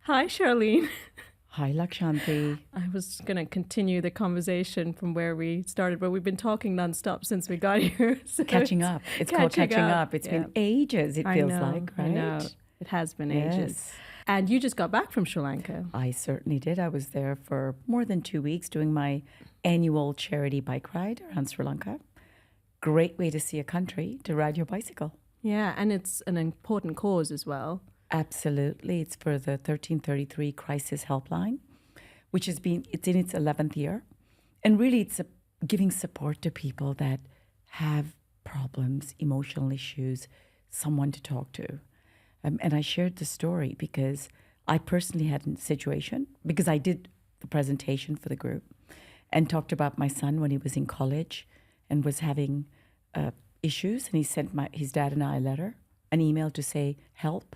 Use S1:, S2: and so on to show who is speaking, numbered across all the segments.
S1: Hi, Sharlyn.
S2: Hi, Lakshanthi.
S1: I was going to continue the conversation from where we started, but we've been talking nonstop since we got here. So
S2: Catching up. It's called catching up. It's
S1: Yeah.
S2: been ages, it
S1: I
S2: feels
S1: know,
S2: like, right?
S1: I know. It has been ages.
S2: Yes.
S1: And you just got back from Sri Lanka.
S2: I certainly did. I was there for more than 2 weeks doing my annual charity bike ride around Sri Lanka. Great way to see a country, to ride your bicycle.
S1: Yeah, and it's an important cause as well.
S2: Absolutely. It's for the 1333 Crisis Helpline, which it's in its 11th year. And really, it's giving support to people that have problems, emotional issues, someone to talk to. And I shared the story because I personally had a situation, because I did the presentation for the group and talked about my son when he was in college and was having issues. And he sent his dad and I a letter, an email to say, help.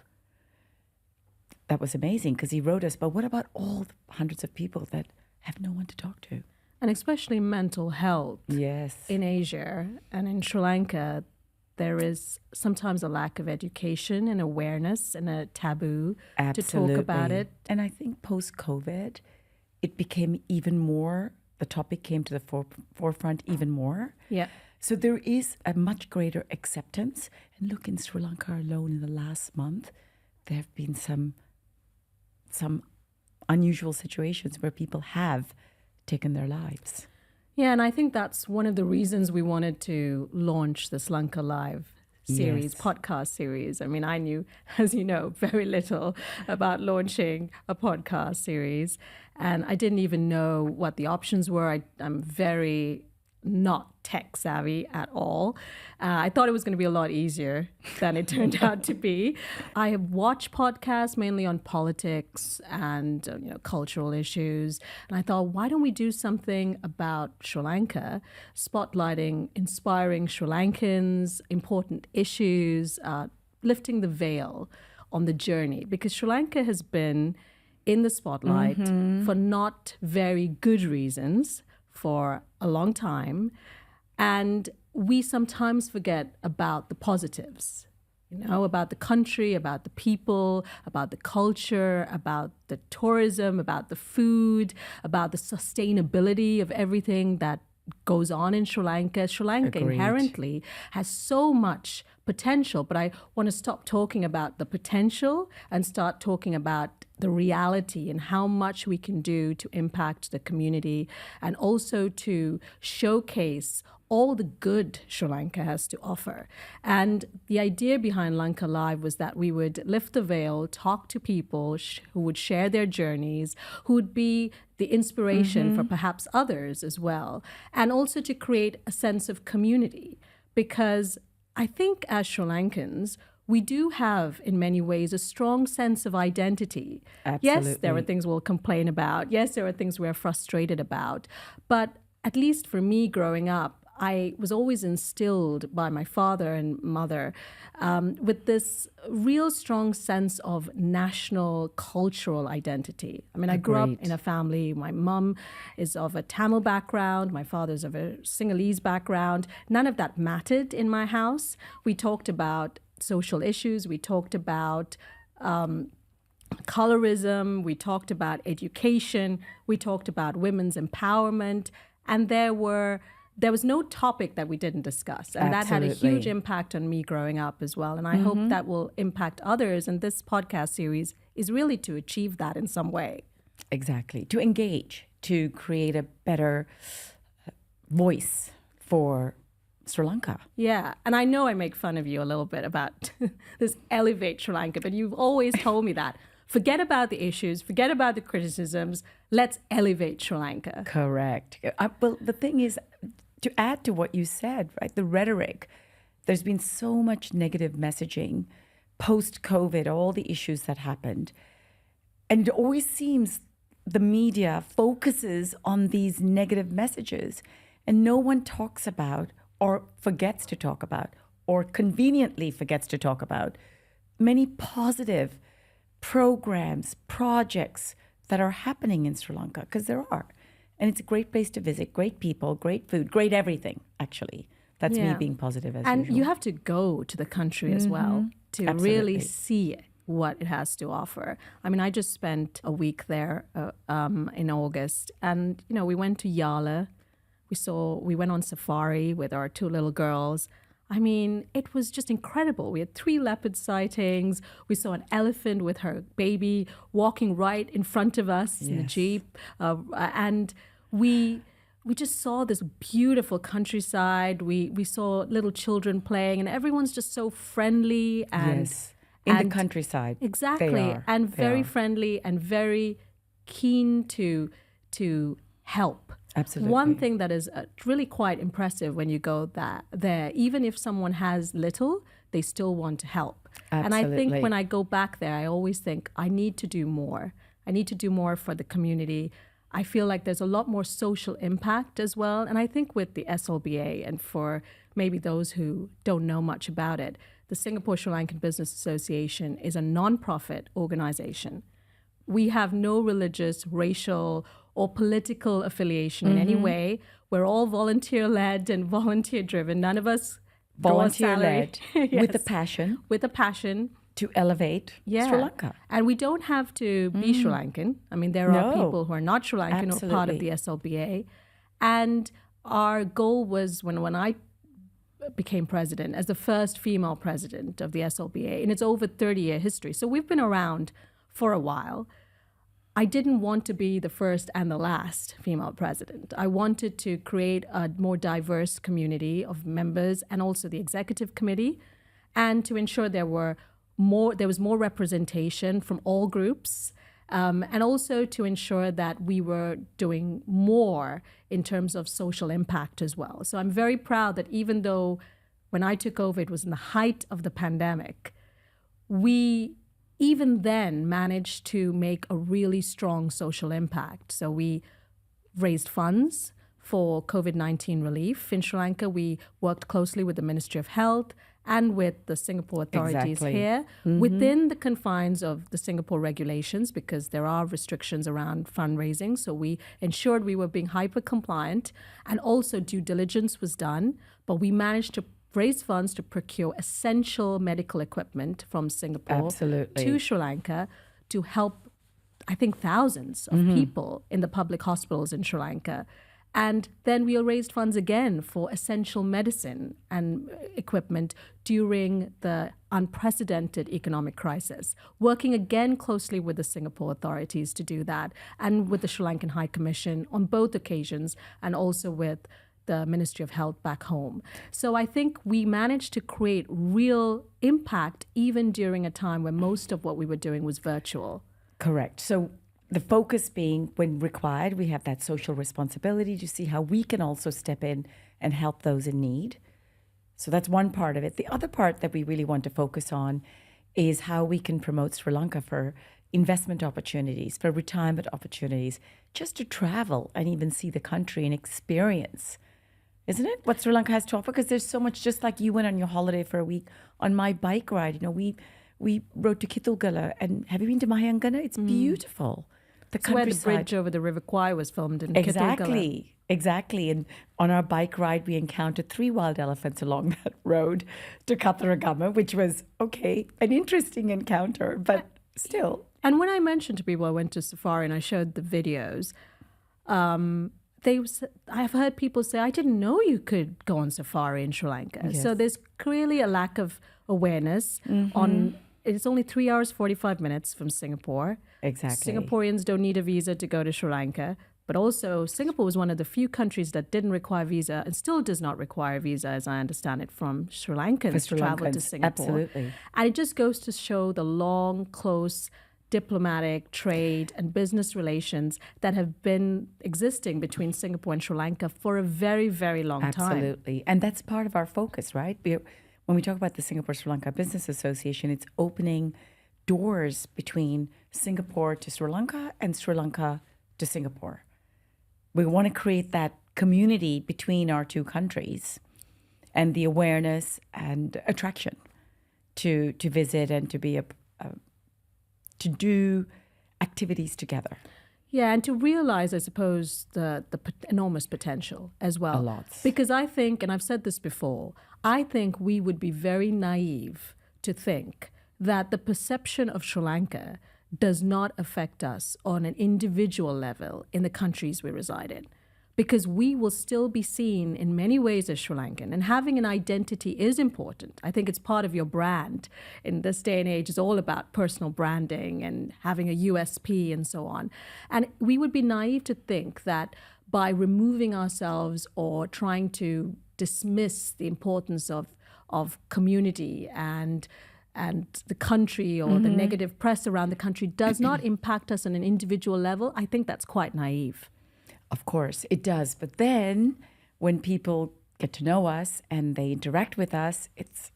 S2: That was amazing because he wrote us, but what about all the hundreds of people that have no one to talk to?
S1: And especially mental health.
S2: Yes.
S1: In Asia and in Sri Lanka, there is sometimes a lack of education and awareness and a taboo to talk about it.
S2: And I think post-COVID, it became even more, the topic came to the forefront even more.
S1: Yeah.
S2: So there is a much greater acceptance. And look, in Sri Lanka alone in the last month, there have been some unusual situations where people have taken their lives.
S1: Yeah, and I think that's one of the reasons we wanted to launch the Sri Lanka Live series, podcast series. I mean, I knew, as you know, very little about launching a podcast series, and I didn't even know what the options were. I'm very not tech savvy at all. I thought it was going to be a lot easier than it turned out to be. I have watched podcasts mainly on politics and cultural issues, and I thought, why don't we do something about Sri Lanka, spotlighting inspiring Sri Lankans, important issues, lifting the veil on the journey, because Sri Lanka has been in the spotlight for not very good reasons for a long time, and we sometimes forget about the positives, about the country, about the people, about the culture, about the tourism, about the food, about the sustainability of everything that goes on in Sri Lanka. Sri Lanka inherently has so much potential, but I want to stop talking about the potential and start talking about the reality and how much we can do to impact the community, and also to showcase all the good Sri Lanka has to offer. And the idea behind Lanka Live was that we would lift the veil, talk to people who would share their journeys, who would be the inspiration for perhaps others as well, and also to create a sense of community. Because I think as Sri Lankans, we do have, in many ways, a strong sense of identity.
S2: Absolutely.
S1: Yes, there are things we'll complain about. Yes, there are things we're frustrated about. But at least for me growing up, I was always instilled by my father and mother with this real strong sense of national cultural identity. I mean, I grew up in a family. My mom is of a Tamil background. My father's of a Sinhalese background. None of that mattered in my house. We talked about social issues. We talked about colorism. We talked about education. We talked about women's empowerment. And there was no topic that we didn't discuss. And that had a huge impact on me growing up as well. And I hope that will impact others. And this podcast series is really to achieve that in some way.
S2: Exactly. To engage, to create a better voice for Sri Lanka.
S1: Yeah. And I know I make fun of you a little bit about this elevate Sri Lanka, but you've always told me that. Forget about the issues, forget about the criticisms. Let's elevate Sri Lanka.
S2: Correct. Well, the thing is, to add to what you said, right, the rhetoric, there's been so much negative messaging post-COVID, all the issues that happened. And it always seems the media focuses on these negative messages, and no one talks about or forgets to talk about or conveniently forgets to talk about many positive programs, projects that are happening in Sri Lanka, because there are. And it's a great place to visit, great people, great food, great everything, actually. That's me being positive as usual.
S1: And you have to go to the country as well to really see it what it has to offer. I mean, I just spent a week there in August, and we went to Yala. We went on safari with our two little girls. I mean, it was just incredible. We had 3 leopard sightings. We saw an elephant with her baby walking right in front of us in the Jeep. And we just saw this beautiful countryside. We saw little children playing, and everyone's just so friendly. And,
S2: in the countryside.
S1: Exactly. And very friendly and very keen to help.
S2: Absolutely.
S1: One thing that is really quite impressive when you go there, even if someone has little, they still want to help.
S2: Absolutely.
S1: And I think when I go back there, I always think I need to do more. I need to do more for the community. I feel like there's a lot more social impact as well. And I think with the SLBA, and for maybe those who don't know much about it, the Singapore Sri Lankan Business Association is a non-profit organization. We have no religious, racial, or political affiliation in any way. We're all volunteer-led and volunteer-driven. None of us
S2: volunteer-led with a passion.
S1: With a passion.
S2: To elevate Sri Lanka.
S1: And we don't have to be Sri Lankan. I mean, there are people who are not Sri Lankan or part of the SLBA. And our goal was, when I became president, as the first female president of the SLBA, in its over 30-year history. So we've been around for a while. I didn't want to be the first and the last female president. I wanted to create a more diverse community of members, and also the executive committee, and to ensure there was more representation from all groups, and also to ensure that we were doing more in terms of social impact as well. So I'm very proud that even though when I took over, it was in the height of the pandemic, we even then managed to make a really strong social impact. So we raised funds for COVID-19 relief in Sri Lanka. We worked closely with the Ministry of Health and with the Singapore authorities here within the confines of the Singapore regulations, because there are restrictions around fundraising. So we ensured we were being hyper compliant, and also due diligence was done. But we managed to raise funds to procure essential medical equipment from Singapore to Sri Lanka to help, I think, thousands of people in the public hospitals in Sri Lanka. And then we raised funds again for essential medicine and equipment during the unprecedented economic crisis, working again closely with the Singapore authorities to do that, and with the Sri Lankan High Commission on both occasions, and also with the Ministry of Health back home. So I think we managed to create real impact even during a time when most of what we were doing was virtual.
S2: Correct. So the focus being, when required, we have that social responsibility to see how we can also step in and help those in need. So that's one part of it. The other part that we really want to focus on is how we can promote Sri Lanka for investment opportunities, for retirement opportunities, just to travel and even see the country and experience, isn't it, what Sri Lanka has to offer? Because there's so much, just like you went on your holiday for a week. On my bike ride, we rode to Kitulgala, and have you been to Mahayangana? It's beautiful. The
S1: countryside. Where the bridge over the River Kwai was filmed in
S2: Kitulgala. Exactly. And on our bike ride, we encountered 3 wild elephants along that road to Katharagama, which was, an interesting encounter, but still.
S1: And when I mentioned to people I went to safari and I showed the videos, I've heard people say, I didn't know you could go on safari in Sri Lanka. Yes. So there's clearly a lack of awareness on. It's only 3 hours, 45 minutes from Singapore.
S2: Exactly.
S1: Singaporeans don't need a visa to go to Sri Lanka. But also, Singapore was one of the few countries that didn't require visa, and still does not require a visa, as I understand it, from Sri Lankans to travel to Singapore.
S2: Absolutely.
S1: And it just goes to show the long, close diplomatic, trade, and business relations that have been existing between Singapore and Sri Lanka for a very, very long time.
S2: Absolutely. And that's part of our focus, right? When we talk about the Singapore-Sri Lanka Business Association, it's opening doors between Singapore to Sri Lanka and Sri Lanka to Singapore. We want to create that community between our two countries, and the awareness and attraction to visit and to be to do activities together.
S1: Yeah, and to realize, I suppose, the enormous potential as well.
S2: A lot.
S1: Because I think, and I've said this before, I think we would be very naive to think that the perception of Sri Lanka does not affect us on an individual level in the countries we reside in. Because we will still be seen in many ways as Sri Lankan. And having an identity is important. I think it's part of your brand. In this day and age, it's all about personal branding and having a USP and so on. And we would be naive to think that by removing ourselves or trying to dismiss the importance of community and the country or the negative press around the country does not impact us on an individual level, I think that's quite naive.
S2: Of course, it does. But then when people get to know us and they interact with us, it's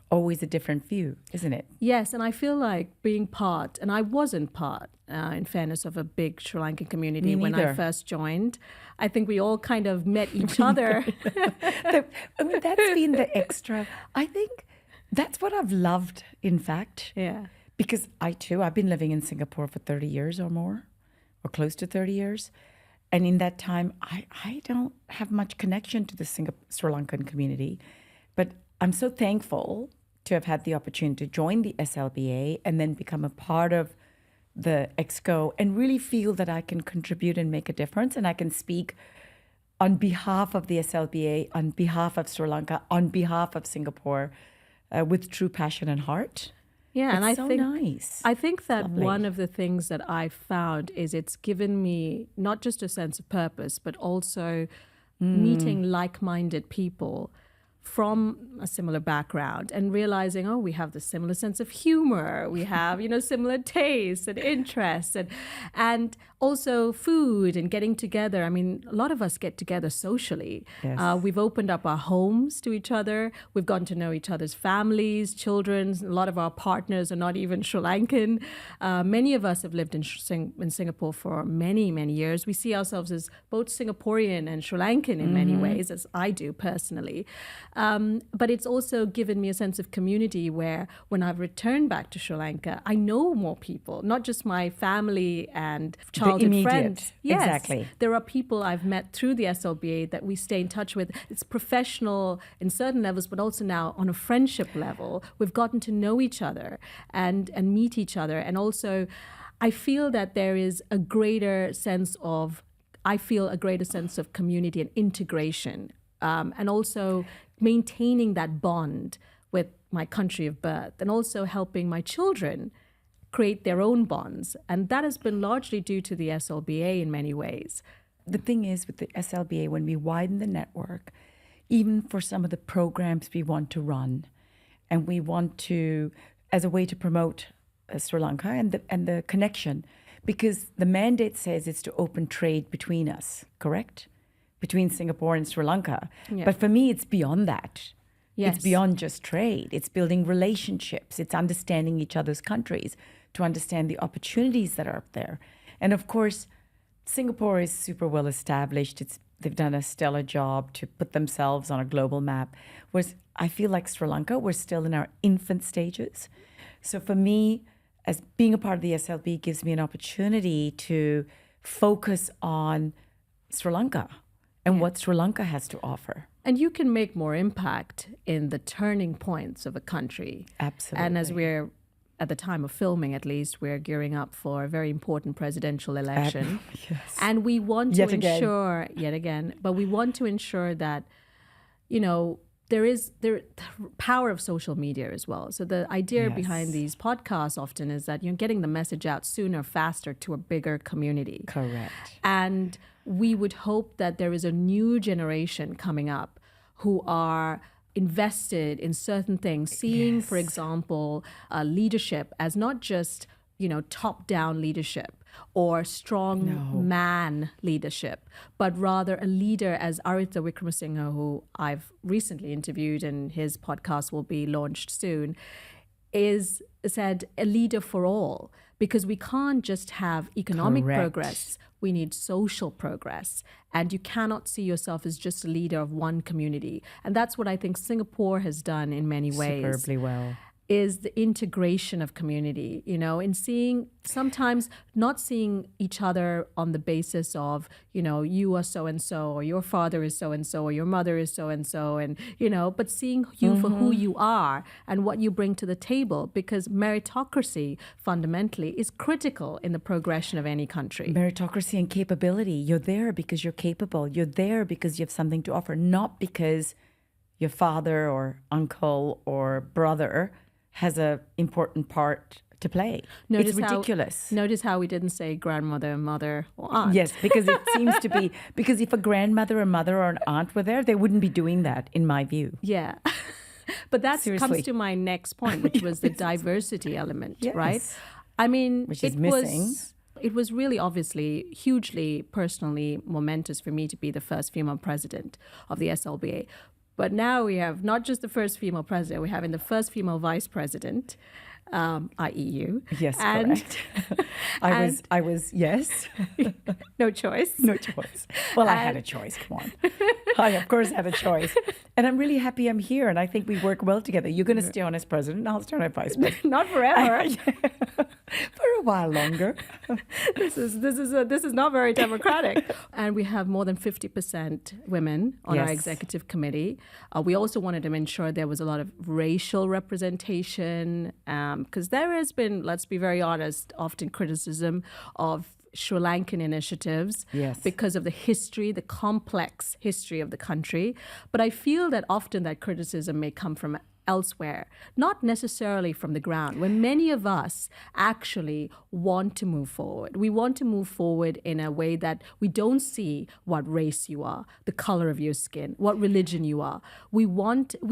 S2: always a different view, isn't it?
S1: Yes, and I feel like being part, and I wasn't part, in fairness, of a big Sri Lankan community when I first joined. I think we all kind of met each other.
S2: I mean, that's been the extra. I think that's what I've loved, in fact.
S1: Yeah.
S2: Because I've been living in Singapore for 30 years or more, or close to 30 years. And in that time, I don't have much connection to the Sri Lankan community. But I'm so thankful to have had the opportunity to join the SLBA and then become a part of the EXCO and really feel that I can contribute and make a difference. And I can speak on behalf of the SLBA, on behalf of Sri Lanka, on behalf of Singapore, with true passion and heart.
S1: Yeah, and I think
S2: nice.
S1: I think that
S2: Lovely.
S1: one of the things that I've found is it's given me not just a sense of purpose, but also meeting like-minded people from a similar background and realizing, oh, we have the similar sense of humor, we have, similar tastes and interests, and also food and getting together. I mean, a lot of us get together socially.
S2: Yes.
S1: We've opened up our homes to each other. We've gotten to know each other's families, children. A lot of our partners are not even Sri Lankan. Many of us have lived in Singapore for many, many years. We see ourselves as both Singaporean and Sri Lankan in many ways, as I do personally. But it's also given me a sense of community where when I've returned back to Sri Lanka, I know more people, not just my family and childhood friends. Yes,
S2: exactly.
S1: There are people I've met through the SLBA that we stay in touch with. It's professional in certain levels, but also now on a friendship level. We've gotten to know each other and meet each other. And also, I feel that there is a greater sense of community and integration. And also maintaining that bond with my country of birth and also helping my children create their own bonds. And that has been largely due to the SLBA in many ways.
S2: The thing is with the SLBA, when we widen the network, even for some of the programs we want to run, and we want to, as a way to promote Sri Lanka and the connection, because the mandate says it's to open trade between us, correct? Between Singapore and Sri Lanka. Yeah. But for me, it's beyond that.
S1: Yes.
S2: It's beyond just trade. It's building relationships. It's understanding each other's countries to understand the opportunities that are up there. And of course, Singapore is super well established. They've done a stellar job to put themselves on a global map. Whereas I feel like Sri Lanka, we're still in our infant stages. So for me, as being a part of the SLB gives me an opportunity to focus on Sri Lanka and what Sri Lanka has to offer.
S1: And you can make more impact in the turning points of a country.
S2: Absolutely.
S1: And as we're, at the time of filming at least, we're gearing up for a very important presidential election.
S2: Yes.
S1: And we want to ensure, yet again, but we want to ensure that, the power of social media as well. So the idea behind these podcasts often is that you're getting the message out sooner, faster to a bigger community.
S2: Correct.
S1: And we would hope that there is a new generation coming up who are invested in certain things, seeing, for example, leadership as not just, top-down leadership or strong man leadership, but rather a leader as Aritha Wickramasinghe, who I've recently interviewed and his podcast will be launched soon, is said a leader for all, because we can't just have economic progress. We need social progress. And you cannot see yourself as just a leader of one community. And that's what I think Singapore has done in many ways.
S2: Superbly well.
S1: is the integration of community, in sometimes not seeing each other on the basis of, you are so-and-so, or your father is so-and-so, or your mother is so-and-so, and, but seeing you for who you are and what you bring to the table, because meritocracy fundamentally is critical in the progression of any country.
S2: Meritocracy and capability. You're there because you're capable. You're there because you have something to offer, not because your father or uncle or brother has an important part to play. It's ridiculous.
S1: Notice how we didn't say grandmother, mother, or aunt.
S2: Yes, because it seems to be, because if a grandmother, a mother, or an aunt were there, they wouldn't be doing that, in my view.
S1: Yeah. But that comes to my next point, which was the diversity element, right? I mean,
S2: which is missing.
S1: It was really obviously hugely personally momentous for me to be the first female president of the SLBA. But now we have not just the first female president, we're having the first female vice president, i.e. you.
S2: Yes, correct. I was, yes.
S1: No choice.
S2: No choice. Well, I had a choice, come on. I, of course, had a choice. And I'm really happy I'm here, and I think we work well together. You're going to stay on as president, and I'll stay on as vice president.
S1: Not forever.
S2: For a while longer.
S1: This is not very democratic. And we have more than 50% women on our executive committee. We also wanted to ensure there was a lot of racial representation, because there has been, let's be very honest, often criticism of Sri Lankan initiatives because of the history, the complex history of the country. But I feel that often that criticism may come from elsewhere, not necessarily from the ground, when many of us actually want to move forward. We want to move forward in a way that we don't see what race you are, the color of your skin, what religion you are. We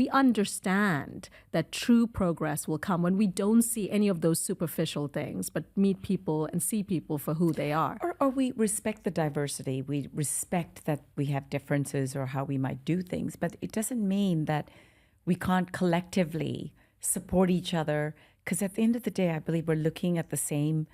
S1: understand that true progress will come when we don't see any of those superficial things, but meet people and see people for who they are.
S2: Or we respect the diversity. We respect that we have differences or how we might do things, but it doesn't mean that we can't collectively support each other, because at the end of the day, I believe we're looking at the same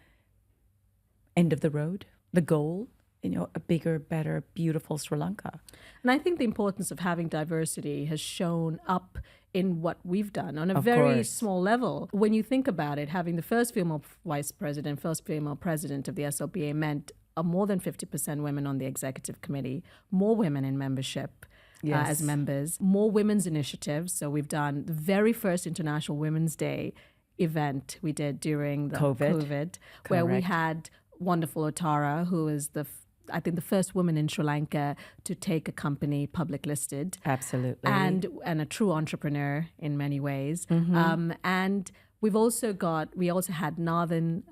S2: end of the road, the goal, a bigger, better, beautiful Sri Lanka.
S1: And I think the importance of having diversity has shown up in what we've done on a very small level. When you think about it, having the first female vice president, first female president of the SLBA meant more than 50% women on the executive committee, more women in membership. As members, more women's initiatives. So we've done the very first International Women's Day event we did during the COVID where we had wonderful Otara, who is I think the first woman in Sri Lanka to take a company public listed.
S2: Absolutely.
S1: And a true entrepreneur in many ways. And we also had Nathan,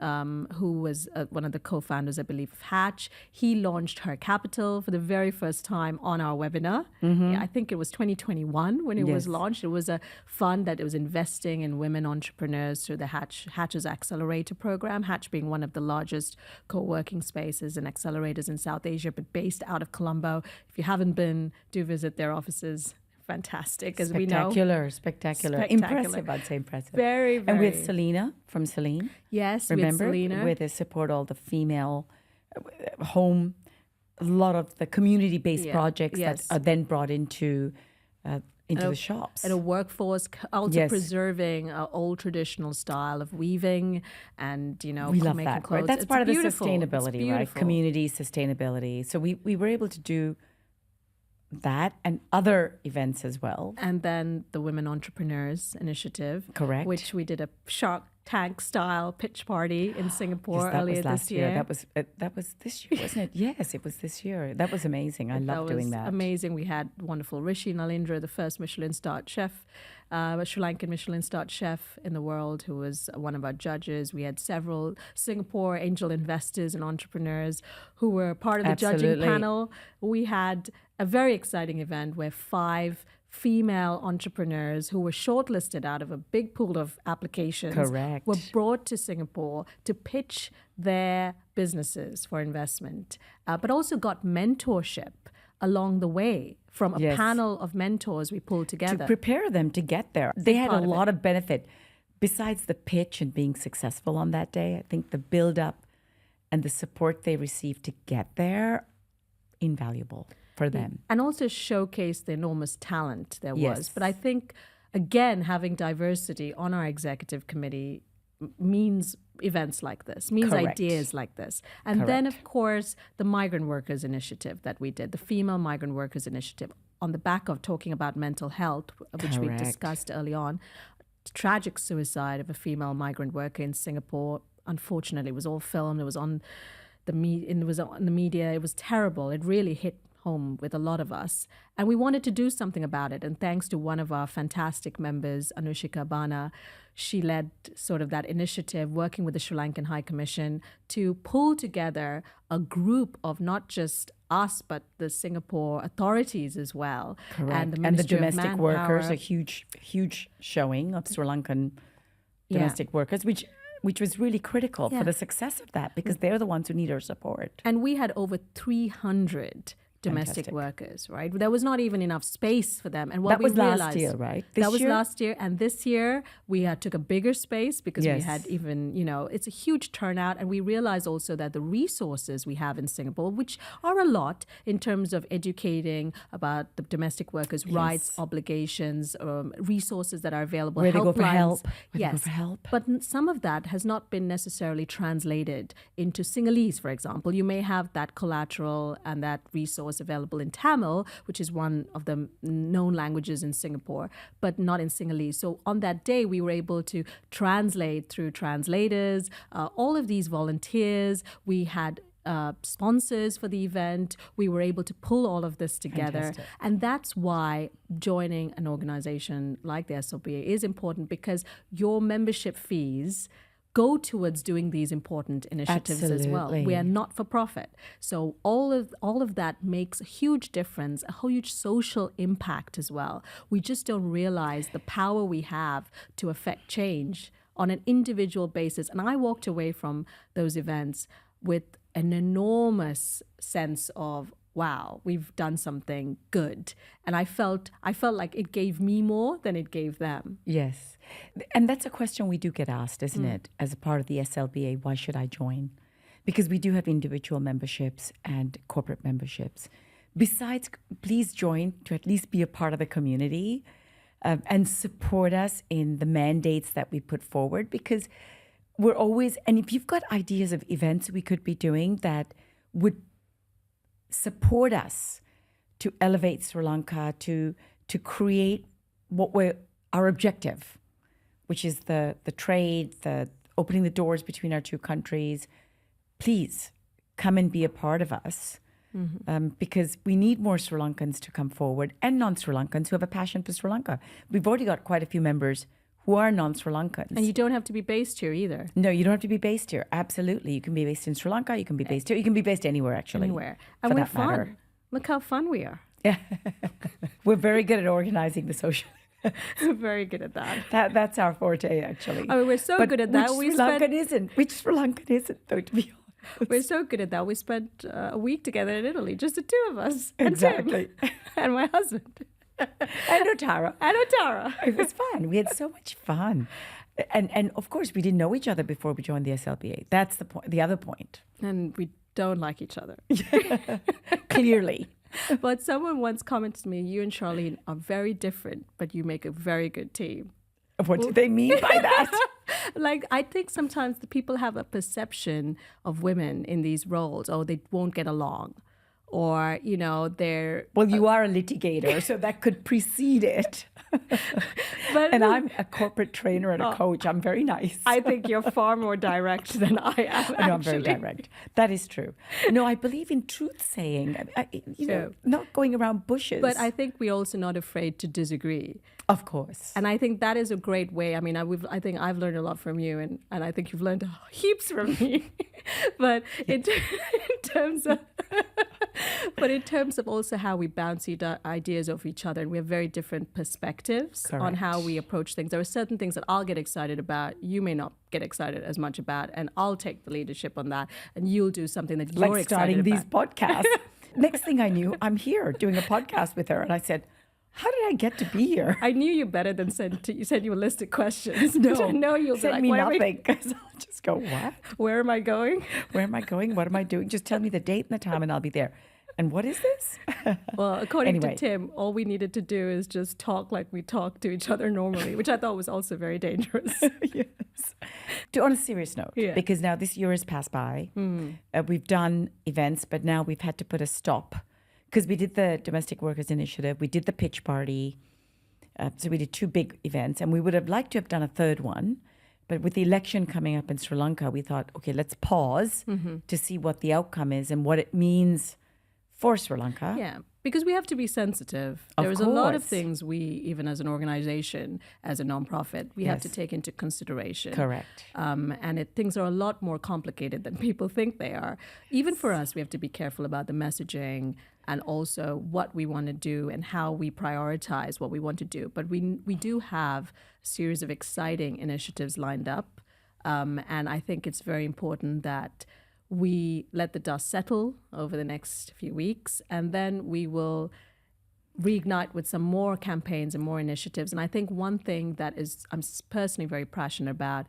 S1: who was one of the co-founders, I believe, of Hatch. He launched her capital for the very first time on our webinar. I think it was 2021 when it was launched. It was a fund that was investing in women entrepreneurs through the Hatch's Accelerator program, Hatch being one of the largest co-working spaces and accelerators in South Asia, but based out of Colombo. If you haven't been, do visit their offices. Fantastic, as we know.
S2: Spectacular. Impressive, I'd say impressive.
S1: Very, very.
S2: And with Selena, from Celine.
S1: Yes,
S2: remember,
S1: with Selena.
S2: Where they support all the female home, a lot of the community-based projects that are then brought into the shops.
S1: And a workforce also preserving an old traditional style of weaving and,
S2: we love
S1: making
S2: that,
S1: clothes.
S2: Right? That's part of the sustainability,
S1: it's
S2: right? Community sustainability. So we were able to do that and other events as well.
S1: And then the Women Entrepreneurs Initiative.
S2: Correct.
S1: Which we did a Shark Tank style pitch party in Singapore earlier this year.
S2: That was this year, wasn't it? Yes, it was this year. That was amazing. I love doing that.
S1: Amazing. We had wonderful Rishi Nalindra, the first Michelin-starred chef, a Sri Lankan Michelin-starred chef in the world, who was one of our judges. We had several Singapore angel investors and entrepreneurs who were part of the judging panel. We had a very exciting event where 5 female entrepreneurs who were shortlisted out of a big pool of applications were brought to Singapore to pitch their businesses for investment, but also got mentorship along the way from a panel of mentors we pulled together.
S2: To prepare them to get there. They had a lot of benefit. Besides the pitch and being successful on that day, I think the build-up and the support they received to get there, invaluable for them.
S1: And also showcase the enormous talent there was. But I think again, having diversity on our executive committee means events like this, means
S2: Correct.
S1: ideas like this. And then, of course, the Migrant Workers Initiative that we did, the Female Migrant Workers Initiative, on the back of talking about mental health, which we discussed early on. Tragic suicide of a female migrant worker in Singapore. Unfortunately, it was all filmed. It was on the media. It was terrible. It really hit home with a lot of us. And we wanted to do something about it. And thanks to one of our fantastic members, Anushika Bana, she led sort of that initiative working with the Sri Lankan High Commission to pull together a group of not just us, but the Singapore authorities as well.
S2: Correct.
S1: And the,
S2: and the
S1: Ministry of
S2: domestic workers,
S1: Manpower.
S2: a huge showing of Sri Lankan domestic workers, which was really critical for the success of that, because they're the ones who need our support.
S1: And we had over 300 domestic workers, right? There was not even enough space for them. And what
S2: That
S1: we
S2: was
S1: realized,
S2: last year, right?
S1: That was last year. And this year, we took a bigger space because we
S2: Yes.
S1: had even, it's a huge turnout. And we realized also that the resources we have in Singapore, which are a lot in terms of educating about the domestic workers' rights, obligations, resources that are available,
S2: Where they go for
S1: helplines.
S2: help. Where they go
S1: Yes.
S2: for help.
S1: But some of that has not been necessarily translated into Sinhalese, for example. You may have that collateral and that resource available in Tamil, which is one of the known languages in Singapore, but not in Sinhalese. So on that day, we were able to translate through translators, all of these volunteers. We had sponsors for the event. We were able to pull all of this together.
S2: Fantastic.
S1: And that's why joining an organization like the SLBA is important, because your membership fees go towards doing these important initiatives as well.
S2: Absolutely.
S1: We are not for profit. So all of that makes a huge difference, a huge social impact as well. We just don't realize the power we have to affect change on an individual basis. And I walked away from those events with an enormous sense of, wow, we've done something good. And I felt like it gave me more than it gave them.
S2: Yes. And that's a question we do get asked, isn't it? As a part of the SLBA, why should I join? Because we do have individual memberships and corporate memberships. Besides, please join to at least be a part of the community and support us in the mandates that we put forward, because we're always, and if you've got ideas of events we could be doing that would support us to elevate Sri Lanka, to create what our objective, which is the trade, the opening the doors between our two countries, please come and be a part of us. Because we need more Sri Lankans to come forward, and non-Sri Lankans who have a passion for Sri Lanka. We've already got quite a few members who are non-Sri Lankans.
S1: And you don't have to be based here either.
S2: No, you don't have to be based here. Absolutely. You can be based in Sri Lanka. You can be based here. You can be based anywhere, actually.
S1: Anywhere. And we're fun.
S2: Matter.
S1: Look how fun we are.
S2: Yeah. We're very good at organizing the social.
S1: We're very good at that.
S2: That's our forte, actually.
S1: I mean, we're so good at that.
S2: Which Sri Lankan isn't, though, to be honest.
S1: We're so good at that. We spent a week together in Italy, just the two of us.
S2: Exactly.
S1: And Tim, and my husband.
S2: And Otara.
S1: And Otara.
S2: It was fun. We had so much fun. And of course, we didn't know each other before we joined the SLBA. That's the point. The other point.
S1: And we don't like each other.
S2: Clearly.
S1: But someone once commented to me, you and Sharlyn are very different, but you make a very good team.
S2: What do they mean by that?
S1: Like, I think sometimes the people have a perception of women in these roles. Oh, they won't get along. Or, they're...
S2: Well, you are a litigator, so that could precede it.
S1: But
S2: I'm a corporate trainer and a coach. I'm very nice.
S1: I think you're far more direct than I am,
S2: No, I'm very direct. That is true. No, I believe in truth saying, not going around bushes.
S1: But I think we're also not afraid to disagree.
S2: Of course.
S1: And I think that is a great way. I mean, I think I've learned a lot from you, and I think you've learned heaps from me. But in terms of also how we bounce ideas off each other, and we have very different perspectives on how we approach things. There are certain things that I'll get excited about, you may not get excited as much about, and I'll take the leadership on that, and you'll do something that you're excited about.
S2: Like starting these podcasts. Next thing I knew, I'm here doing a podcast with her, and I said, how did I get to be here?
S1: I knew you better than you said you a list of questions. No, no, you'll
S2: send me nothing, because I'll just go, what?
S1: Where am I going?
S2: Where am I going? What am I doing? Just tell me the date and the time, and I'll be there. And what is this?
S1: Well, according to
S2: Anyway.
S1: Tim, all we needed to do is just talk like we talk to each other normally, which I thought was also very dangerous.
S2: Yes. On a serious note,
S1: Yeah.
S2: because now this year has passed by. We've done events, but now we've had to put a stop because we did the Domestic Workers Initiative, we did the pitch party. So we did 2 big events, and we would have liked to have done a third one. But with the election coming up in Sri Lanka, we thought, okay, let's pause to see what the outcome is and what it means for Sri Lanka.
S1: Yeah, because we have to be sensitive.
S2: Of
S1: There's a lot of
S2: course.
S1: things we, even as an organization, as a nonprofit, we have to
S2: Yes.
S1: take into consideration.
S2: Correct.
S1: And things are a lot more complicated than people think they are. Even for us, we have to be careful about the messaging and also what we want to do and how we prioritize what we want to do. But we do have a series of exciting initiatives lined up. And I think it's very important that we let the dust settle over the next few weeks, and then we will reignite with some more campaigns and more initiatives. And I think one thing that I'm personally very passionate about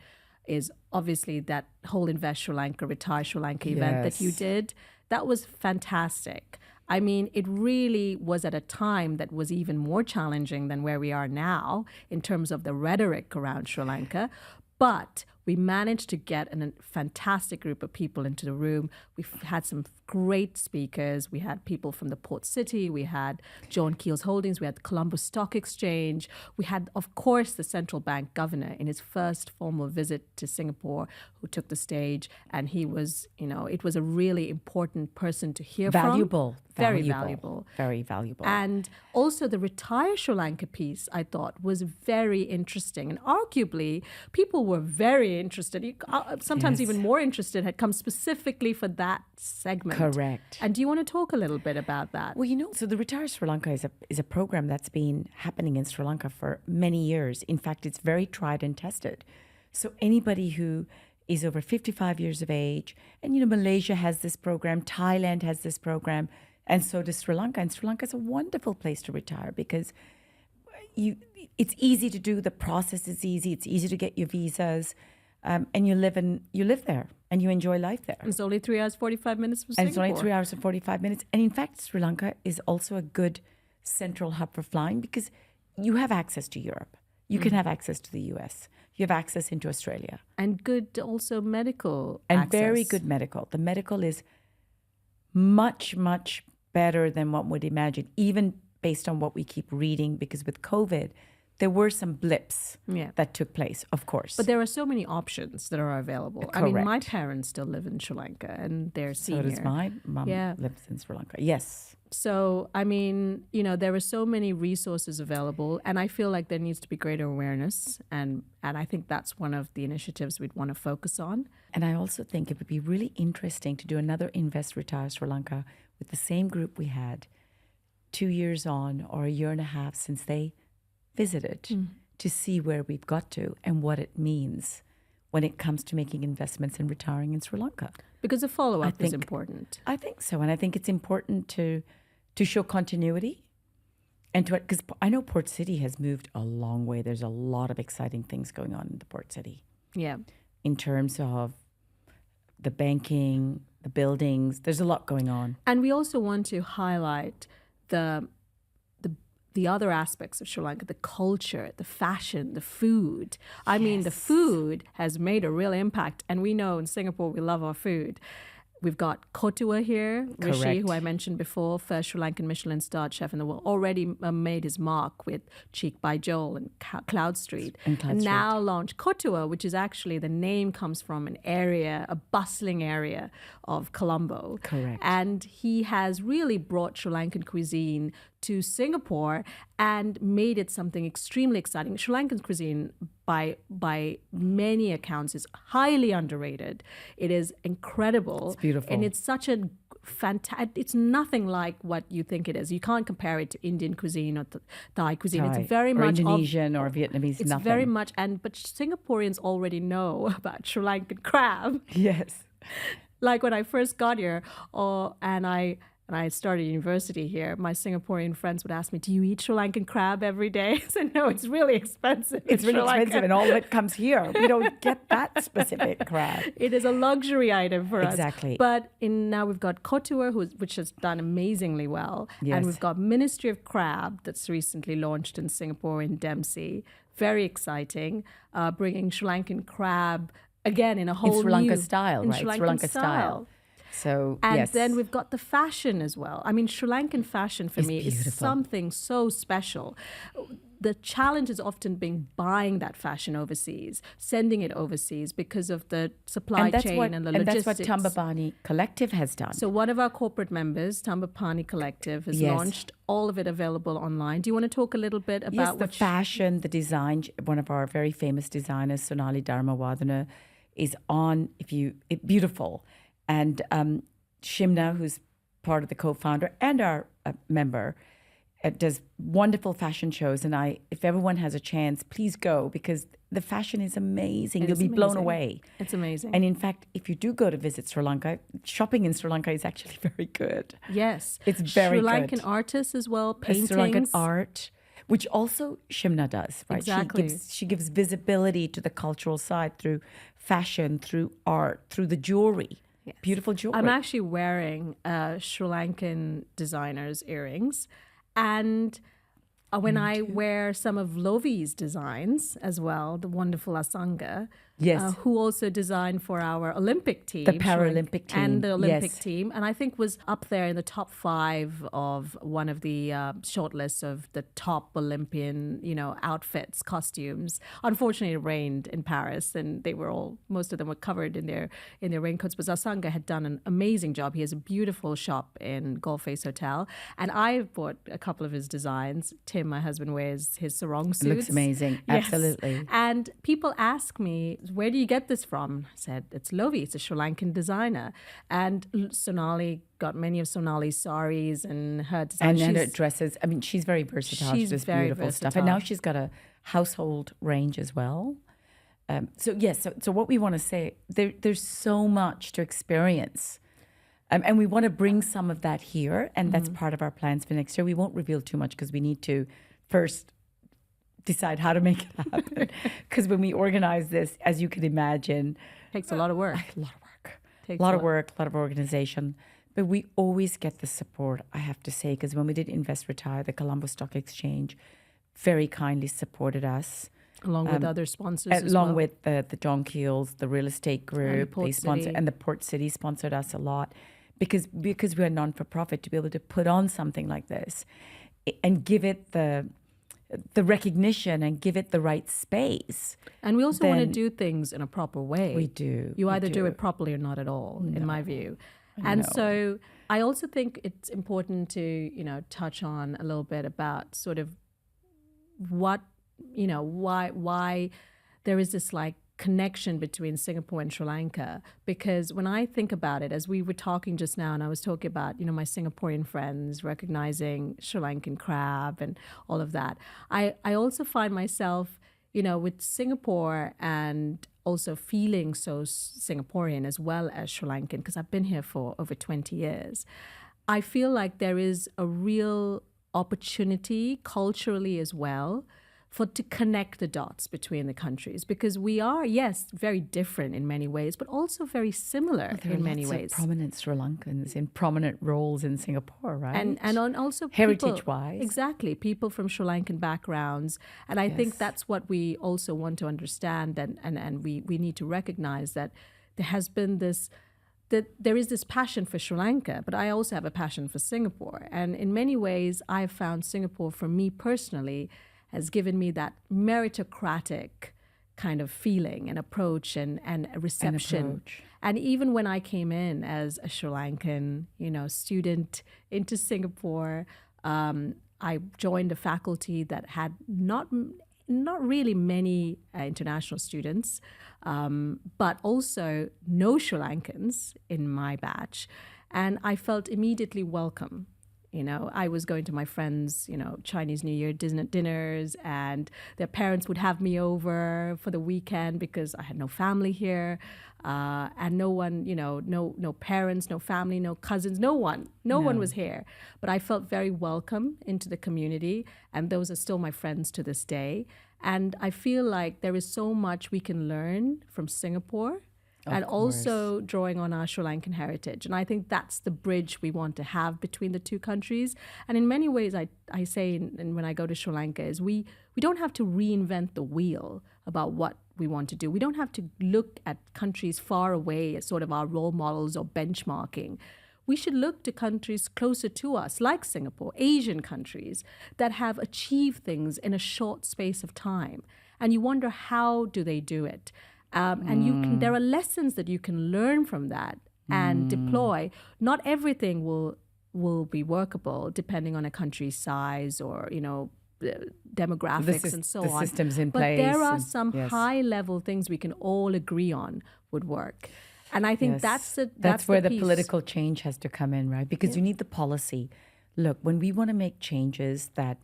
S1: is obviously that whole Invest Sri Lanka, Retire Sri Lanka event that you
S2: Yes.
S1: did. That was fantastic. I mean, it really was at a time that was even more challenging than where we are now in terms of the rhetoric around Sri Lanka. But we managed to get a fantastic group of people into the room. We've had some great speakers. We had people from the port city. We had John Keel's Holdings. We had the Colombo Stock Exchange. We had, of course, the central bank governor in his first formal visit to Singapore who took the stage. And he was, it was a really important person to hear
S2: Valuable.
S1: from. Very valuable.
S2: Very valuable.
S1: And also the Retire Sri Lanka piece, I thought, was very interesting. And arguably, people were very interested, sometimes
S2: Yes.
S1: even more interested, had come specifically for that segment.
S2: Correct.
S1: And do you want to talk a little bit about that?
S2: Well, so the Retire Sri Lanka is a program that's been happening in Sri Lanka for many years. In fact, it's very tried and tested. So anybody who is over 55 years of age, and Malaysia has this program, Thailand has this program, and so does Sri Lanka. And Sri Lanka is a wonderful place to retire because it's easy to do. The process is easy. It's easy to get your visas, and you live there and you enjoy life there.
S1: It's only 3 hours, 45 minutes from
S2: And
S1: Singapore.
S2: it's only 3 hours and 45 minutes. And in fact, Sri Lanka is also a good central hub for flying because you have access to Europe. You can have access to the US. You have access into Australia.
S1: And good also medical
S2: And
S1: access.
S2: very good medical. The medical is much, much better than one would imagine, even based on what we keep reading, because with COVID, there were some blips
S1: Yeah.
S2: that took place, of course.
S1: But there are so many options that are available. I mean, my
S2: Correct.
S1: parents still live in Sri Lanka and they're
S2: so
S1: senior.
S2: does my mom
S1: Yeah.
S2: lives in Sri Lanka. Yes.
S1: So, I mean, there are so many resources available, and I feel like there needs to be greater awareness, and I think that's one of the initiatives we'd want to focus on.
S2: And I also think it would be really interesting to do another Invest Retire Sri Lanka with the same group we had 2 years on or a year and a half since they visited to see where we've got to and what it means when it comes to making investments and retiring in Sri Lanka.
S1: Because the follow-up is
S2: think-
S1: important.
S2: I think so. And I think it's important to show continuity. And because I know Port City has moved a long way. There's a lot of exciting things going on in the Port City
S1: Yeah.
S2: in terms of the banking, the buildings. There's a lot going on.
S1: And we also want to highlight the other aspects of Sri Lanka, the culture, the fashion, the food. I mean, the food has made a real impact. And we know in Singapore, we love our food. We've got Kotua here, Rishi,
S2: Correct.
S1: who I mentioned before, first Sri Lankan Michelin-starred chef in the world, already made his mark with Cheek by Joel and Cloud Street.
S2: And Cloud Street.
S1: now launched Kotua, which is actually, the name comes from an area, a bustling area of Colombo.
S2: Correct.
S1: And he has really brought Sri Lankan cuisine to Singapore and made it something extremely exciting. Sri Lankan cuisine, by many accounts, is highly underrated. It is incredible.
S2: It's beautiful.
S1: And it's such a it's nothing like what you think it is. You can't compare it to Indian cuisine or Thai cuisine.
S2: Thai,
S1: It's very
S2: or
S1: much
S2: Indonesian or Vietnamese.
S1: it's
S2: nothing.
S1: very much, but Singaporeans already know about Sri Lankan crab.
S2: Yes.
S1: Like when I first got here, and I and I started university here, my Singaporean friends would ask me, "Do you eat Sri Lankan crab every day?" I said, "No, it's really expensive.
S2: It's really expensive, and all of it comes here. We don't get that specific crab.
S1: It is a luxury item for us.
S2: Exactly.
S1: But now we've got Kotua, which has done amazingly well.
S2: Yes.
S1: And we've got Ministry of Crab that's recently launched in Singapore in Dempsey. Very exciting. Bringing Sri Lankan crab, again, in a whole
S2: In Sri Lanka
S1: new...
S2: style,
S1: in
S2: right?
S1: Sri
S2: Sri
S1: Lankan
S2: Lanka style. So,
S1: And
S2: yes.
S1: then we've got the fashion as well. I mean, Sri Lankan fashion for me is
S2: beautiful.
S1: something so special. The challenge has often been buying that fashion overseas, sending it overseas because of the supply chain and the logistics.
S2: And that's what Tambapani Collective has done.
S1: So one of our corporate members, Tambapani Collective, has
S2: Yes.
S1: launched all of it available online. Do you want to talk a little bit about
S2: Yes, the fashion, the design. One of our very famous designers, Sonali Dharmawadana, is on. Beautiful, and Shimna, who's part of the co-founder and our member, does wonderful fashion shows. And if everyone has a chance, please go, because the fashion is amazing. You'll be blown away.
S1: It's amazing.
S2: And in fact, if you do go to visit Sri Lanka, shopping in Sri Lanka is actually very good.
S1: Yes.
S2: It's very
S1: Sri
S2: good.
S1: Lankan artists as well, paintings.
S2: Sri Lankan art, which also Shimna does, right?
S1: Exactly.
S2: She gives visibility to the cultural side through fashion, through art, through the jewelry. Yes. Beautiful jewelry.
S1: I'm actually wearing Sri Lankan designers' earrings. And when I wear some of Lovi's designs as well, the wonderful Asanga,
S2: yes,
S1: who also designed for our Olympic team.
S2: The Paralympic team.
S1: And the Olympic
S2: yes.
S1: team. And I think was up there in the top 5 of one of the shortlists of the top Olympian, outfits, costumes. Unfortunately, it rained in Paris and most of them were covered in their raincoats. But Asanga had done an amazing job. He has a beautiful shop in Golf Face Hotel. And I bought a couple of his designs. Tim, my husband, wears his sarong suits.
S2: It looks amazing.
S1: Yes.
S2: Absolutely.
S1: And people ask me, where do you get this from? I said, it's Lovi. It's a Sri Lankan designer. And Sonali got many of Sonali's saris and her designs.
S2: And her dresses. I mean, she's very versatile. She does beautiful stuff. And now she's got a household range as well. So what we want to say, there's so much to experience. And we want to bring some of that here. And that's part of our plans for next year. We won't reveal too much because we need to first decide how to make it happen. Because when we organize this, as you can imagine,
S1: takes a lot of work.
S2: A lot of work, a lot of organization. But we always get the support, I have to say, because when we did Invest Retire, the Colombo Stock Exchange very kindly supported us.
S1: Along with other sponsors as
S2: along
S1: well.
S2: With the John Keel's, the real estate group,
S1: and
S2: the Port City sponsored us a lot. Because we're a non-for-profit, to be able to put on something like this and give it the recognition and give it the right space.
S1: And we also want to do things in a proper way.
S2: We do.
S1: You either do it properly or not at all, in my view. And so I also think it's important to, touch on a little bit about sort of what, why there is this connection between Singapore and Sri Lanka, because when I think about it, as we were talking just now, and I was talking about, my Singaporean friends recognizing Sri Lankan crab and all of that, I also find myself, with Singapore and also feeling so Singaporean as well as Sri Lankan, because I've been here for over 20 years. I feel like there is a real opportunity culturally as well to connect the dots between the countries, because we are, yes, very different in many ways, but also very similar in many ways.
S2: There are lots of prominent Sri Lankans in prominent roles in Singapore, right?
S1: And also
S2: heritage-wise.
S1: Exactly, people from Sri Lankan backgrounds. And I think that's what we also want to understand, and we need to recognize that there has been that there is this passion for Sri Lanka, but I also have a passion for Singapore. And in many ways, I've found Singapore, for me personally, has given me that meritocratic kind of feeling and approach and reception. And even when I came in as a Sri Lankan, student into Singapore, I joined a faculty that had not really many international students, but also no Sri Lankans in my batch. And I felt immediately welcome You know, I was going to my friends, you know, Chinese New Year dinners, and their parents would have me over for the weekend because I had no family here, and no one, you know, no parents, no family, no cousins, no one was here. But I felt very welcome into the community, and those are still my friends to this day. And I feel like there is so much we can learn from Singapore. And also drawing on our Sri Lankan heritage. And I think that's the bridge we want to have between the two countries. And in many ways, I say when I go to Sri Lanka is we don't have to reinvent the wheel about what we want to do. We don't have to look at countries far away as sort of our role models or benchmarking. We should look to countries closer to us, like Singapore, Asian countries that have achieved things in a short space of time. And you wonder, how do they do it? And there are lessons that you can learn from that and deploy. Not everything will be workable depending on a country's size or, you know, demographics and so on.
S2: Systems in
S1: but
S2: place.
S1: But there are some high-level things we can all agree on would work. And I think that's
S2: where
S1: the
S2: the political change has to come in, right? Because you need the policy. Look, when we want to make changes that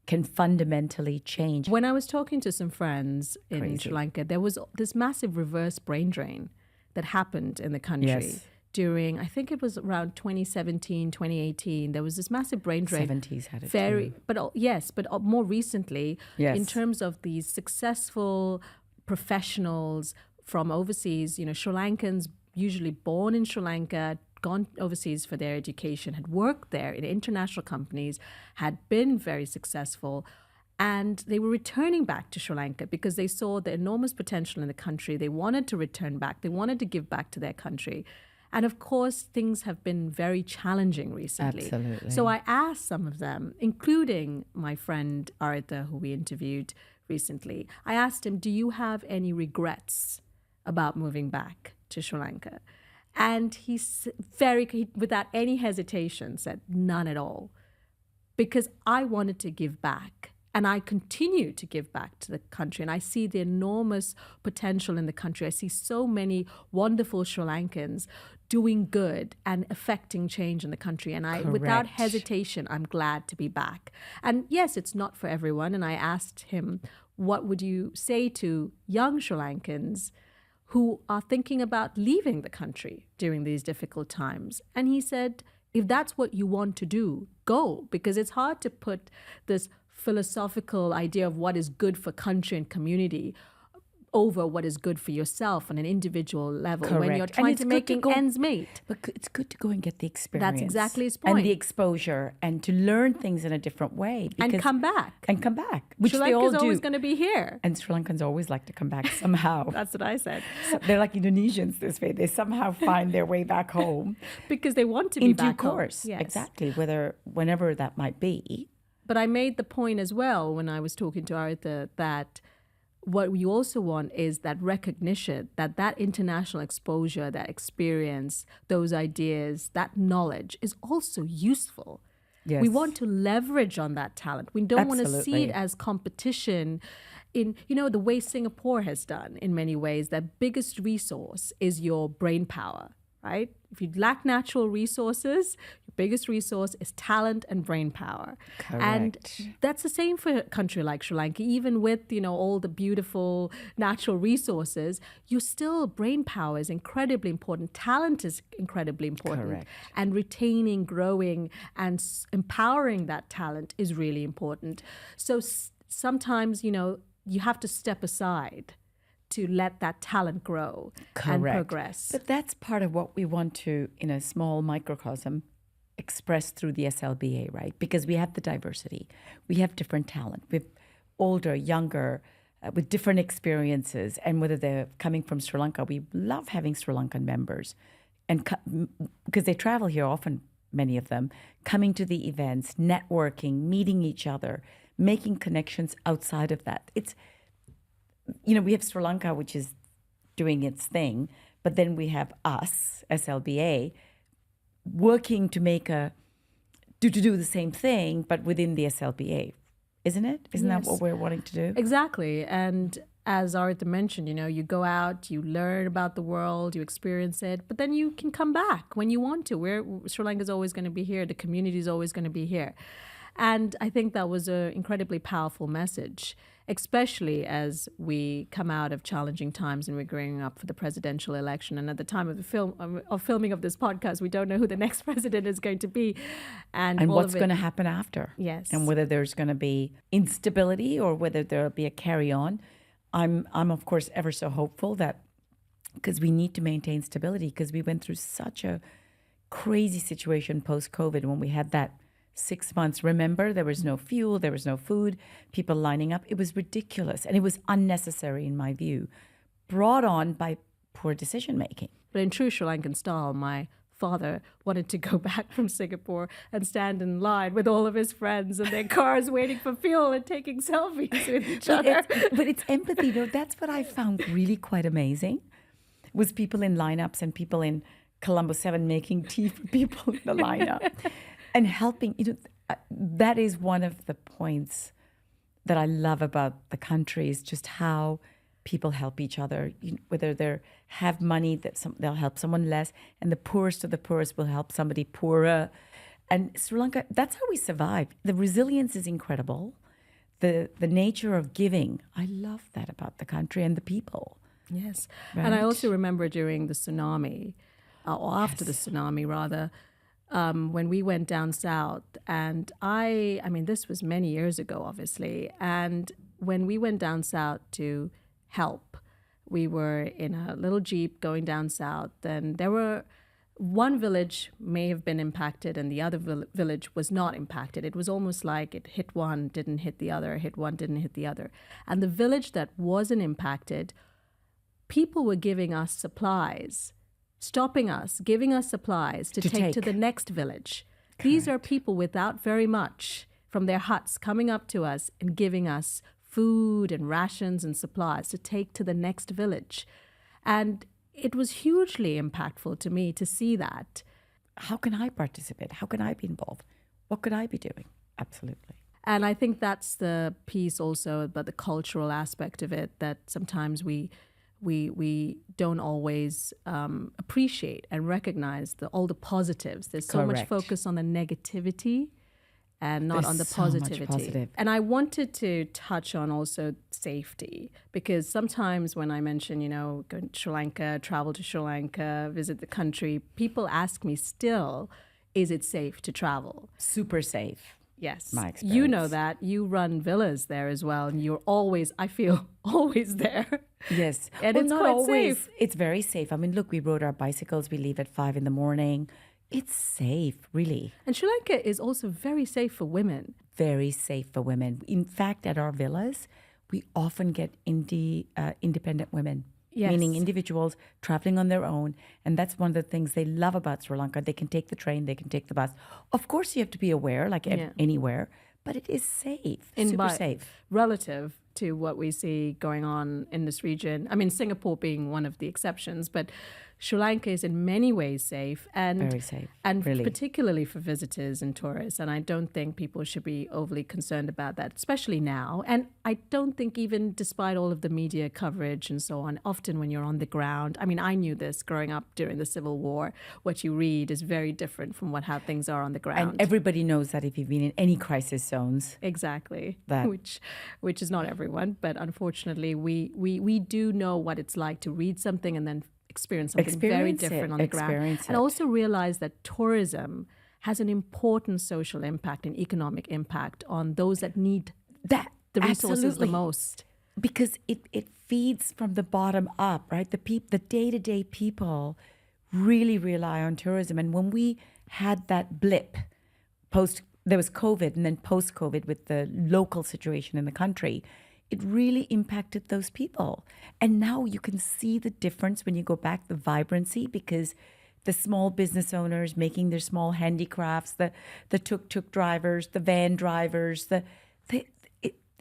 S2: can fundamentally change.
S1: When I was talking to some friends in Sri Lanka, there was this massive reverse brain drain that happened in the country during, I think it was around 2017, 2018. There was this massive brain drain.
S2: 70s had it too.
S1: But more recently, in terms of these successful professionals from overseas, you know, Sri Lankans usually born in Sri Lanka, gone overseas for their education, had worked there in international companies, had been very successful, and they were returning back to Sri Lanka because they saw the enormous potential in the country. They wanted to return back. They wanted to give back to their country. And of course, things have been very challenging recently.
S2: Absolutely.
S1: So I asked some of them, including my friend Arita, who we interviewed recently, I asked him, do you have any regrets about moving back to Sri Lanka? And he without any hesitation, said, none at all. Because I wanted to give back. And I continue to give back to the country. And I see the enormous potential in the country. I see so many wonderful Sri Lankans doing good and affecting change in the country. And without hesitation, I'm glad to be back. And yes, it's not for everyone. And I asked him, what would you say to young Sri Lankans who are thinking about leaving the country during these difficult times? And he said, if that's what you want to do, go, because it's hard to put this philosophical idea of what is good for country and community over what is good for yourself on an individual level when you're trying to make ends meet.
S2: But it's good to go and get the experience.
S1: That's exactly his point.
S2: And the exposure and to learn things in a different way.
S1: And come back.
S2: Which
S1: Sri
S2: they all do.
S1: Lanka's always going to be here.
S2: And Sri Lankans always like to come back somehow.
S1: That's what I said.
S2: So they're like Indonesians this way. They somehow find their way back home.
S1: Because they want to be back home.
S2: In due course. Yes. Exactly. Whenever that might be.
S1: But I made the point as well when I was talking to Arita that what we also want is that recognition, that international exposure, that experience, those ideas, that knowledge is also useful.
S2: Yes.
S1: We want to leverage on that talent. We don't want to see it as competition in, the way Singapore has done in many ways. The biggest resource is your brain power, right? If you lack natural resources, your biggest resource is talent and brain power.
S2: Correct.
S1: And that's the same for a country like Sri Lanka. Even with, all the beautiful natural resources, brain power is incredibly important. Talent is incredibly important.
S2: Correct.
S1: And retaining, growing, and empowering that talent is really important. So sometimes, you have to step aside to let that talent grow and progress.
S2: But that's part of what we want to, in a small microcosm, express through the SLBA, right? Because we have the diversity. We have different talent. We have older, younger, with different experiences. And whether they're coming from Sri Lanka, we love having Sri Lankan members. And because they travel here often, many of them, coming to the events, networking, meeting each other, making connections outside of that. We have Sri Lanka, which is doing its thing, but then we have us, SLBA, working to do the same thing, but within the SLBA, isn't it? Isn't that what we're wanting to do?
S1: Exactly. And as Artha mentioned, you go out, you learn about the world, you experience it, but then you can come back when you want to. Sri Lanka is always going to be here. The community is always going to be here. And I think that was an incredibly powerful message, especially as we come out of challenging times and we're gearing up for the presidential election. And at the time of the filming of this podcast, we don't know who the next president is going to be. And
S2: what's going to happen after.
S1: Yes.
S2: And whether there's going to be instability or whether there'll be a carry-on. I'm of course, ever so hopeful that, because we need to maintain stability, because we went through such a crazy situation post-COVID when we had that 6 months. Remember, there was no fuel, there was no food, people lining up. It was ridiculous. And it was unnecessary, in my view, brought on by poor decision making.
S1: But in true Sri Lankan style, my father wanted to go back from Singapore and stand in line with all of his friends and their cars waiting for fuel and taking selfies with each other.
S2: But it's empathy, though. That's what I found really quite amazing, was people in lineups and people in Colombo 7 making tea for people in the lineup. And helping, that is one of the points that I love about the country, is just how people help each other. Whether they have money, they'll help someone less, and the poorest of the poorest will help somebody poorer. And Sri Lanka, that's how we survive. The resilience is incredible. The nature of giving, I love that about the country and the people.
S1: Yes.
S2: Right?
S1: And I also remember during the tsunami, or after the tsunami rather, when we went down south, and I mean, this was many years ago, obviously, and when we went down south to help, we were in a little Jeep going down south, and there were one village may have been impacted and the other village was not impacted. It was almost like it hit one, didn't hit the other, hit one, didn't hit the other. And the village that wasn't impacted, people were giving us supplies, stopping us, giving us supplies to take to the next village. Correct. These are people without very much from their huts coming up to us and giving us food and rations and supplies to take to the next village. And it was hugely impactful to me to see that.
S2: How can I participate? How can I be involved? What could I be doing? Absolutely.
S1: And I think that's the piece also about the cultural aspect of it, that sometimes we don't always appreciate and recognize all the positives. There's so much focus on the negativity and not on the positivity. And I wanted to touch on also safety, because sometimes when I mention, go to Sri Lanka, travel to Sri Lanka, visit the country, people ask me still, is it safe to travel?
S2: Super safe.
S1: Yes.
S2: My experience.
S1: You know that. You run villas there as well, and you're always, I feel, always there.
S2: Yes.
S1: And it's
S2: not
S1: quite
S2: always
S1: safe.
S2: It's very safe. I mean, look, we rode our bicycles. We leave at 5 a.m. It's safe, really.
S1: And Sri Lanka is also very safe for women.
S2: Very safe for women. In fact, at our villas, we often get independent women. Yes. Meaning individuals traveling on their own. And that's one of the things they love about Sri Lanka. They can take the train, they can take the bus. Of course, you have to be aware, like anywhere, but it is safe, super safe.
S1: Relative to what we see going on in this region. I mean, Singapore being one of the exceptions, but Sri Lanka is in many ways safe, and
S2: very safe,
S1: and
S2: really.
S1: Particularly for visitors and tourists. And I don't think people should be overly concerned about that, especially now. And I don't think, even despite all of the media coverage and so on, often when you're on the ground, I mean, I knew this growing up during the Civil War, what you read is very different from how things are on the ground.
S2: And everybody knows that if you've been in any crisis zones.
S1: Exactly. Which is not everyone, but unfortunately we do know what it's like to read something and then experience something very different on the ground. And also realize that tourism has an important social impact and economic impact on those that need the resources the most.
S2: Because it feeds from the bottom up, right? The day-to-day people really rely on tourism. And when we had that blip, there was COVID, and then post-COVID with the local situation in the country, it really impacted those people. And now you can see the difference when you go back, the vibrancy, because the small business owners making their small handicrafts, the tuk-tuk drivers, the van drivers,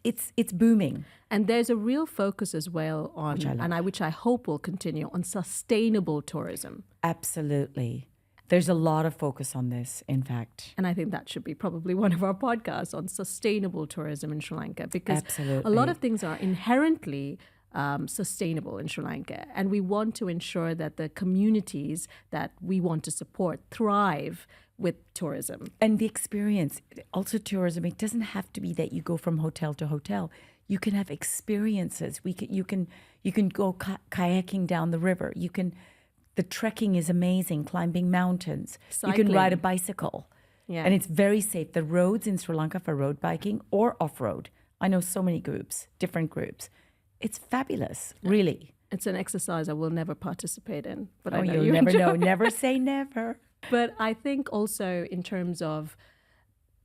S2: it's booming.
S1: And there's a real focus as well on, which I hope will continue, on sustainable tourism.
S2: Absolutely. There's a lot of focus on this, in fact.
S1: And I think that should be probably one of our podcasts on sustainable tourism in Sri Lanka, because a lot of things are inherently sustainable in Sri Lanka. And we want to ensure that the communities that we want to support thrive with tourism.
S2: And the experience, also tourism, it doesn't have to be that you go from hotel to hotel. You can have experiences. You can go kayaking down the river. The trekking is amazing, climbing mountains.
S1: Cycling.
S2: You can ride a bicycle.
S1: Yeah.
S2: And it's very safe. The roads in Sri Lanka for road biking or off-road, I know so many groups, different groups. It's fabulous, really.
S1: It's an exercise I will never participate in. But I know
S2: you'll
S1: you
S2: never
S1: enjoy.
S2: know. Never say never.
S1: But I think also in terms of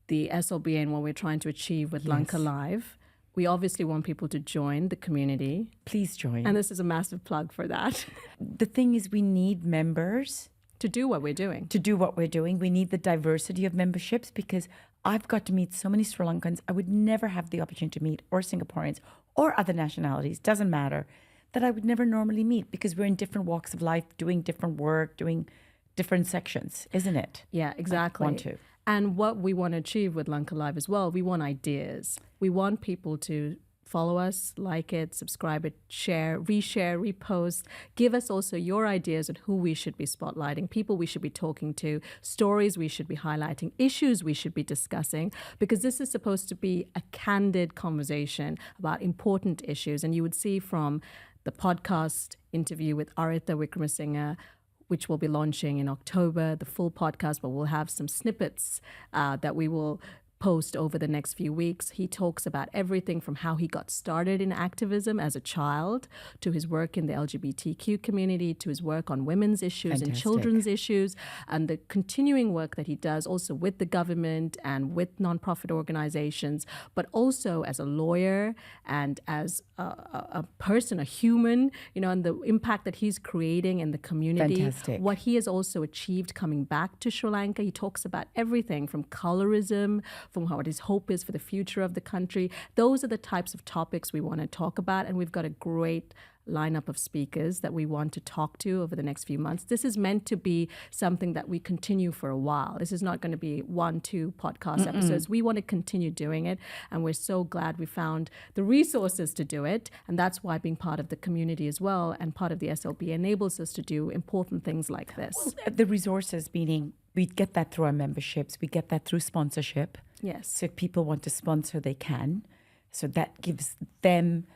S1: the SLBA and what we're trying to achieve with Lanka Live, we obviously want people to join the community.
S2: Please join.
S1: And this is a massive plug for that.
S2: The thing is, we need members.
S1: To do what we're doing.
S2: We need the diversity of memberships because I've got to meet so many Sri Lankans I would never have the opportunity to meet, or Singaporeans, or other nationalities, doesn't matter, that I would never normally meet because we're in different walks of life, doing different work, doing different sections, isn't it?
S1: Yeah, exactly.
S2: I want to.
S1: And what we want to achieve with Lanka Live as well, we want ideas. We want people to follow us, like it, subscribe it, share, repost. Give us also your ideas on who we should be spotlighting, people we should be talking to, stories we should be highlighting, issues we should be discussing, because this is supposed to be a candid conversation about important issues. And you would see from the podcast interview with Aritha Wickramasinghe, which will be launching in October, the full podcast, but we'll have some snippets that we will post over the next few weeks. He talks about everything from how he got started in activism as a child, to his work in the LGBTQ community, to his work on women's issues and children's issues, and the continuing work that he does also with the government and with nonprofit organizations, but also as a lawyer and as a person, a human, and the impact that he's creating in the community.
S2: Fantastic.
S1: What he has also achieved coming back to Sri Lanka. He talks about everything from colorism, from what his hope is for the future of the country. Those are the types of topics we want to talk about, and we've got a great lineup of speakers that we want to talk to over the next few months. This is meant to be something that we continue for a while. This is not going to be 1-2 podcast episodes. We want to continue doing it, and we're so glad we found the resources to do it, and that's why being part of the community as well and part of the SLB enables us to do important things like this.
S2: Well, the resources, meaning we get that through our memberships, we get that through sponsorship.
S1: Yes.
S2: So if people want to sponsor, they can. So that gives them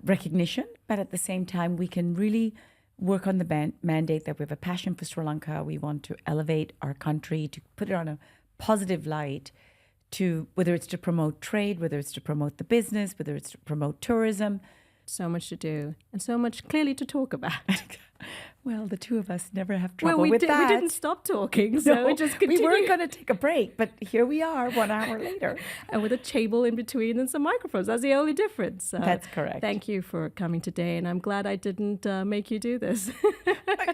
S2: recognition, but at the same time, we can really work on the mandate that we have a passion for Sri Lanka. We want to elevate our country, to put it on a positive light, to whether it's to promote trade, whether it's to promote the business, whether it's to promote tourism.
S1: So much to do and so much clearly to talk about.
S2: Well, the two of us never have trouble with that.
S1: We didn't stop talking, so it just continued.
S2: We weren't going to take a break, but here we are 1 hour later.
S1: And with a table in between and some microphones. That's the only difference.
S2: That's correct.
S1: Thank you for coming today, and I'm glad I didn't make you do this.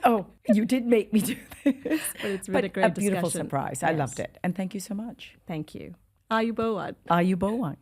S2: Oh, you did make me do this.
S1: But it's been a great discussion.
S2: Beautiful surprise.
S1: Yes.
S2: I loved it. And thank you so much.
S1: Thank you. Ayubowan.
S2: Ayubowan.